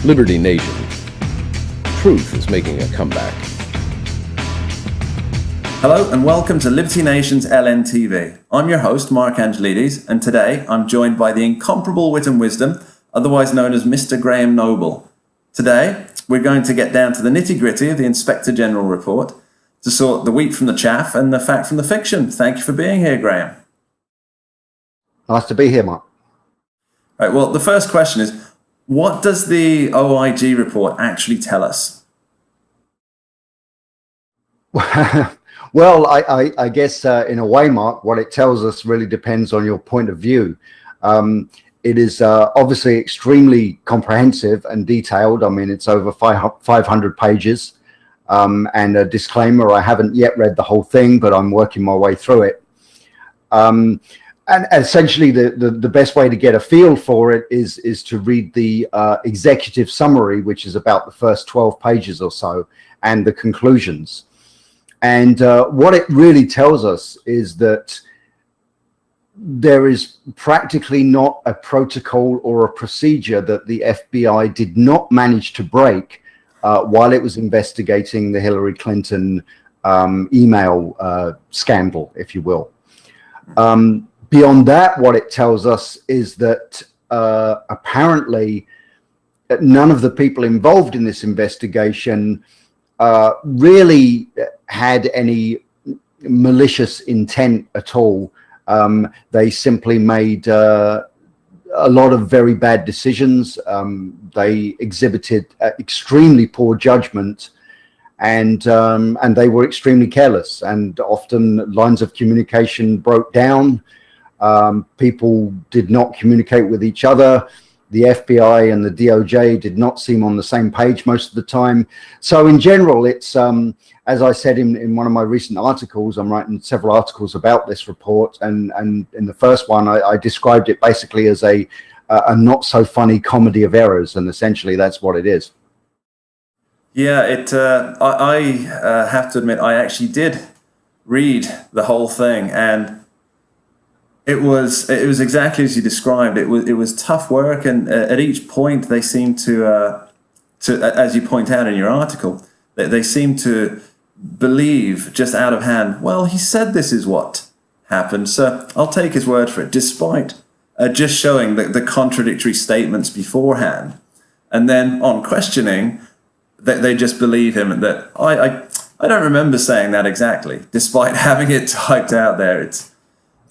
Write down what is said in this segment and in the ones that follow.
Liberty Nation. Truth is making a comeback. Hello and welcome to Liberty Nation's LNTV. I'm your host, Mark Angelides, and today I'm joined by the incomparable wit and wisdom, otherwise known as Mr. Graham Noble. Today, we're going to get down to the nitty-gritty of the Inspector General report to sort the wheat from the chaff and the fact from the fiction. Thank you for being here, Graham. Nice to be here, Mark. Right, well, the first question is, what does the OIG report actually tell us? Well, I guess in a way, Mark, what it tells us really depends on your point of view. It is obviously extremely comprehensive and detailed. I mean, it's over 500 pages. And a disclaimer, I haven't yet read the whole thing, but I'm working my way through it. And essentially, the best way to get a feel for it is to read the executive summary, which is about the first 12 pages or so, and the conclusions. And what it really tells us is that there is practically not a protocol or a procedure that the FBI did not manage to break while it was investigating the Hillary Clinton email scandal, if you will. Beyond that, what it tells us is that apparently none of the people involved in this investigation really had any malicious intent at all. They simply made a lot of very bad decisions. They exhibited extremely poor judgment, and they were extremely careless. And often lines of communication broke down. People did not communicate with each other. The FBI and the DOJ did not seem on the same page most of the time. So in general, it's, as I said in one of my recent articles, I'm writing several articles about this report. And in the first one, I described it basically as a not so funny comedy of errors. And essentially that's what it is. Yeah, I have to admit, I actually did read the whole thing, and it was exactly as you described. It was tough work, and at each point they seemed to as you point out in your article, they seem to believe just out of hand, well, he said this is what happened, so I'll take his word for it, despite just showing the contradictory statements beforehand. And then on questioning, they just believe him that I don't remember saying that exactly, despite having it typed out there. It's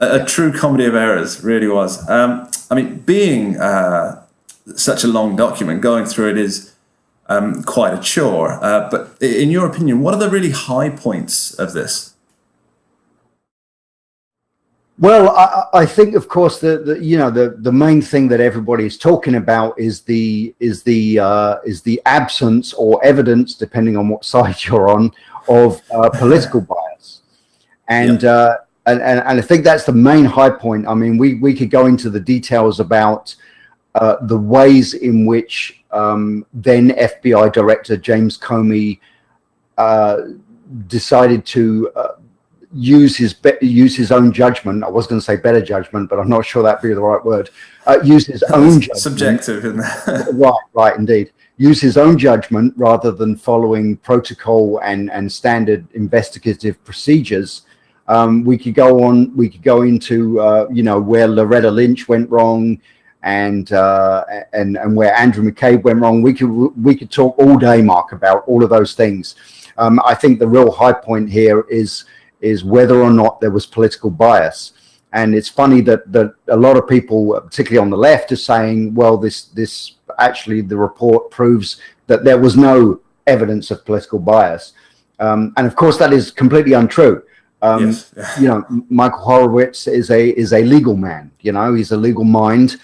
a true comedy of errors, really was. I mean, being such a long document, going through it is quite a chore. But in your opinion, what are the really high points of this? Well, I think, of course, the main thing that everybody is talking about is the absence or evidence, depending on what side you're on, of political bias, and. Yep. And I think that's the main high point. I mean, we could go into the details about the ways in which then FBI Director James Comey decided to use his own judgment. I was going to say better judgment, but I'm not sure that'd be the right word. Use his own judgment. Subjective, isn't it? Right, indeed. Use his own judgment rather than following protocol and standard investigative procedures. We could go into where Loretta Lynch went wrong, and where Andrew McCabe went wrong. We could talk all day, Mark, about all of those things. I think the real high point here is whether or not there was political bias. And it's funny that a lot of people, particularly on the left, are saying, well, this actually the report proves that there was no evidence of political bias, and of course that is completely untrue. Yes. Michael Horowitz is a legal man. He's a legal mind,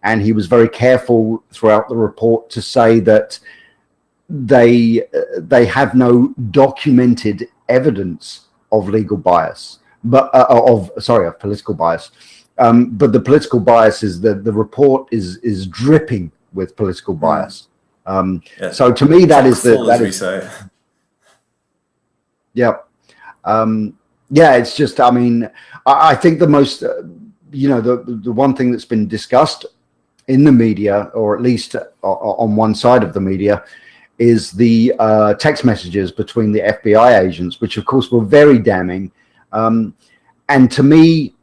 and he was very careful throughout the report to say that they have no documented evidence of legal bias, but of political bias. But the political bias is the report is dripping with political bias. Yes. So to me, that is yeah. Yeah, it's just, I mean, I think the most, the one thing that's been discussed in the media, or at least on one side of the media, is the text messages between the FBI agents, which of course were very damning. And to me,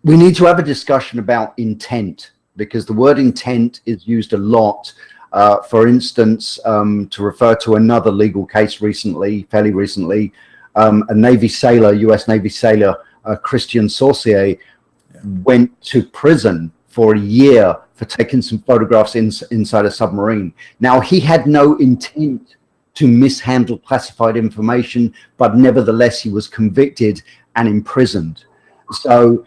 we need to have a discussion about intent, because the word intent is used a lot. For instance, to refer to another legal case fairly recently, a Navy sailor, US Navy sailor, Christian Saucier, went to prison for a year for taking some photographs inside a submarine. Now, he had no intent to mishandle classified information, but nevertheless, he was convicted and imprisoned. So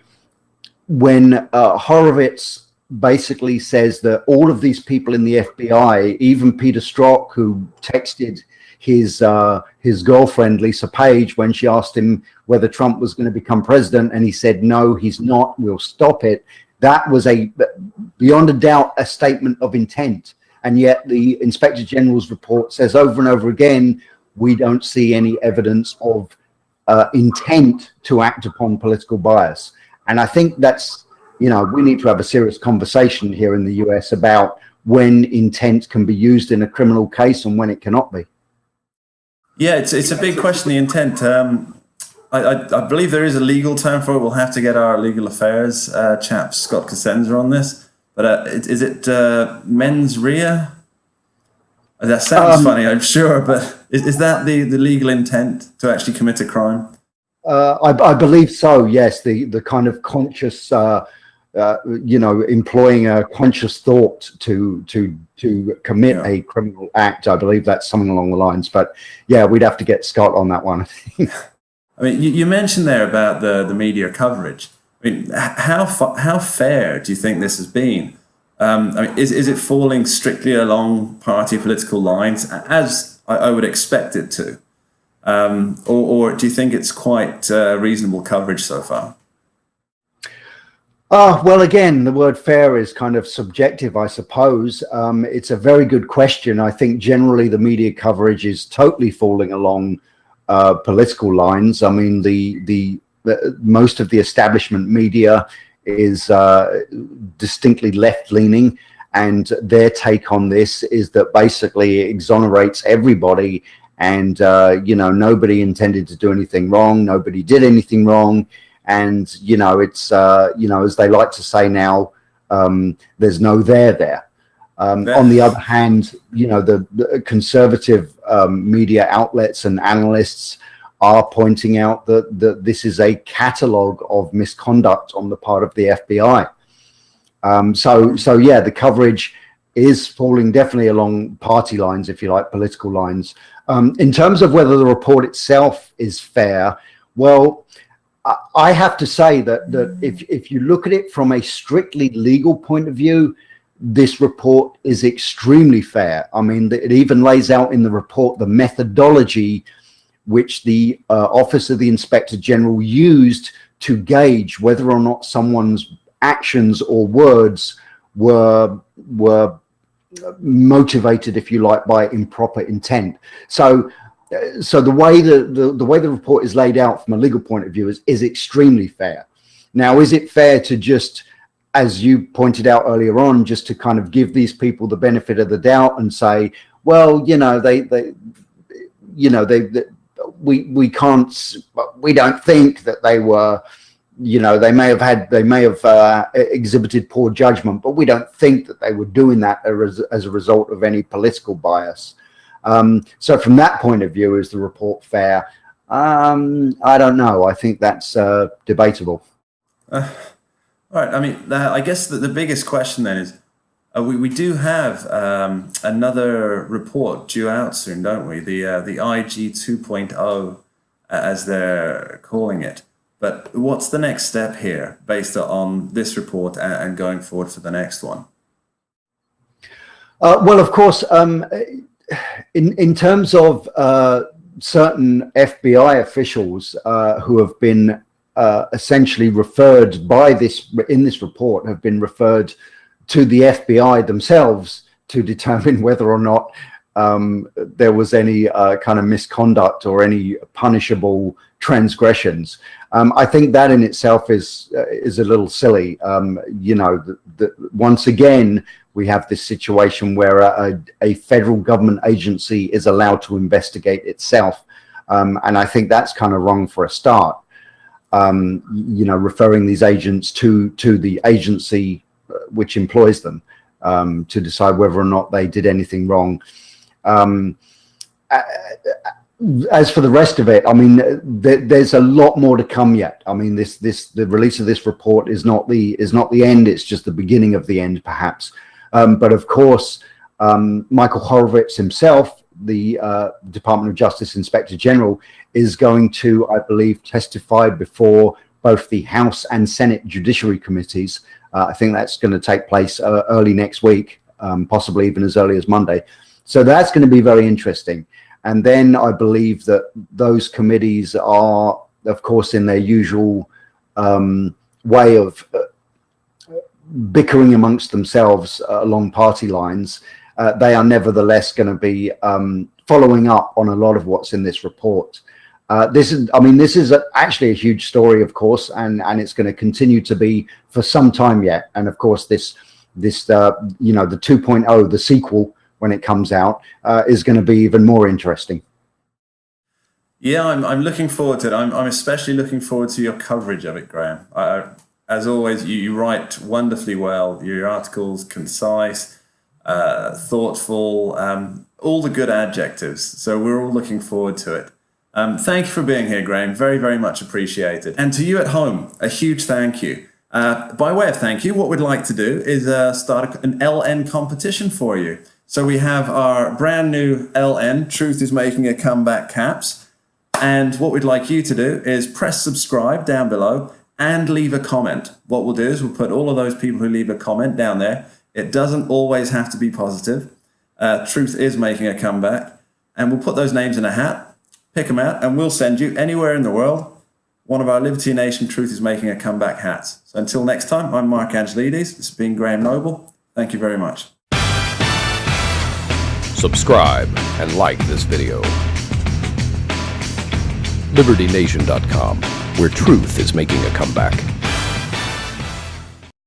when Horowitz basically says that all of these people in the FBI, even Peter Strzok, who texted his girlfriend Lisa Page when she asked him whether Trump was going to become president, and he said no, he's not, we'll stop it, that was beyond a doubt a statement of intent. And yet the Inspector General's report says over and over again, we don't see any evidence of intent to act upon political bias. And I think that's, we need to have a serious conversation here in the US about when intent can be used in a criminal case and when it cannot be. Yeah, it's a big question, the intent. I believe there is a legal term for it. We'll have to get our legal affairs chap, Scott Cosenza, on this. But is it mens rea? That sounds funny, I'm sure, but is that the legal intent to actually commit a crime? I believe so, yes. The kind of conscious, employing a conscious thought to commit a criminal act. I believe that's something along the lines. But yeah, we'd have to get Scott on that one. I mean, you mentioned there about the media coverage. I mean, how fair do you think this has been? I mean, is it falling strictly along party political lines, as I would expect it to? Or do you think it's quite reasonable coverage so far? Well, again, the word fair is kind of subjective, I suppose. It's a very good question. I think generally the media coverage is totally falling along political lines. I mean, the most of the establishment media is distinctly left-leaning, and their take on this is that basically it exonerates everybody, and nobody intended to do anything wrong, nobody did anything wrong, and it's as they like to say now, there's no there. On the other hand, the conservative media outlets and analysts are pointing out that this is a catalogue of misconduct on the part of the FBI. So yeah, the coverage is falling definitely along party lines, if you like, political lines. In terms of whether the report itself is fair, well, I have to say that if you look at it from a strictly legal point of view, this report is extremely fair. I mean, it even lays out in the report the methodology which the Office of the Inspector General used to gauge whether or not someone's actions or words were motivated, if you like, by improper intent. So the way the report is laid out from a legal point of view is extremely fair. Now, is it fair to just, as you pointed out earlier on, just to kind of give these people the benefit of the doubt and say, well, we don't think that they were, they may have exhibited poor judgment, but we don't think that they were doing that as a result of any political bias. So from that point of view, is the report fair? I don't know. I think that's debatable. All right. I mean, I guess the biggest question then is, we do have another report due out soon, don't we? The OIG 2.0, as they're calling it. But what's the next step here based on this report and going forward for the next one? Well, of course, in terms of certain FBI officials who have been essentially referred in this report, have been referred to the FBI themselves to determine whether or not there was any kind of misconduct or any punishable transgressions. I think that in itself is a little silly. You know, once again, we have this situation where a federal government agency is allowed to investigate itself. And I think that's kind of wrong for a start. You know, referring these agents to the agency which employs them to decide whether or not they did anything wrong. As for the rest of it, I mean, there's a lot more to come yet. I mean, the release of this report is not the end. It's just the beginning of the end, perhaps. But of course, Michael Horowitz himself, the Department of Justice Inspector General, is going to, I believe, testify before both the House and Senate Judiciary Committees. I think that's going to take place early next week, possibly even as early as Monday. So that's going to be very interesting. And then I believe that those committees are, of course, in their usual way of bickering amongst themselves along party lines. They are nevertheless going to be following up on a lot of what's in this report. This is actually a huge story, of course, and it's going to continue to be for some time yet. And of course, this you know, the 2.0, the sequel, when it comes out, is going to be even more interesting. Yeah, I'm looking forward to it. I'm especially looking forward to your coverage of it, Graham. As always, you write wonderfully well. Your articles, concise, thoughtful, all the good adjectives. So we're all looking forward to it. Thank you for being here, Graham. Very, very much appreciated. And to you at home, a huge thank you. By way of thank you, what we'd like to do is start an LN competition for you. So we have our brand new LN, Truth is Making a Comeback caps. And what we'd like you to do is press subscribe down below and leave a comment. What we'll do is we'll put all of those people who leave a comment down there. It doesn't always have to be positive. Truth is making a comeback. And we'll put those names in a hat, pick them out, and we'll send you anywhere in the world one of our Liberty Nation Truth is Making a Comeback hats. So until next time, I'm Mark Angelides. This has been Graham Noble. Thank you very much. Subscribe and like this video. LibertyNation.com, where truth is making a comeback.